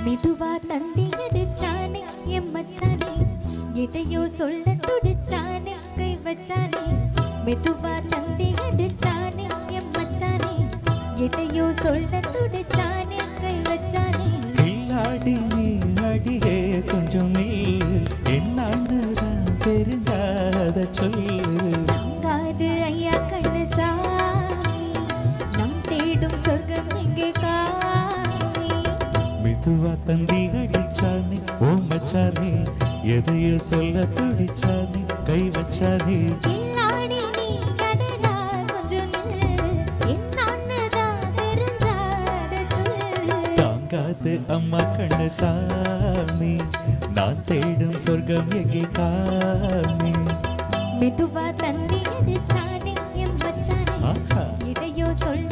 மெதுவா தந்தி அடிச்சானே என் மச்சானே, எதையோ சொல்ல துடிச்சானே கை வச்சானே. மெதுவா தந்தி அடிச்சானே என் மச்சானே, எதையோ சொல்ல துடிச்சானே கை வச்சானே. இல்லாடி நீ அடியே கொஞ்சம் நீ என்னான்னுதான் தெரிஞ்சாத சொல்லு. தாங்காது ஐயா கண்ணு சாமி, நம் தேடும் சொர்க்கம் எங்கே காமி. மெதுவா தந்தி அடிச்சானே ஓ மச்சானே, எதையோ சொல்ல துடிச்சானே கை வச்சானே. இல்லாடி நீ அடடா கொஞ்சம் நில்லு, என்னான்னுதான் தெரிஞ்சாத சொல்லு. தாங்காது அம்மா கண்ணு சாமி, நான் தேடும் சொர்க்கம் எங்கே காமி. மெதுவா தந்தி அடிச்சானே என் மச்சானே, ஆஹா. எதையோ சொல்ல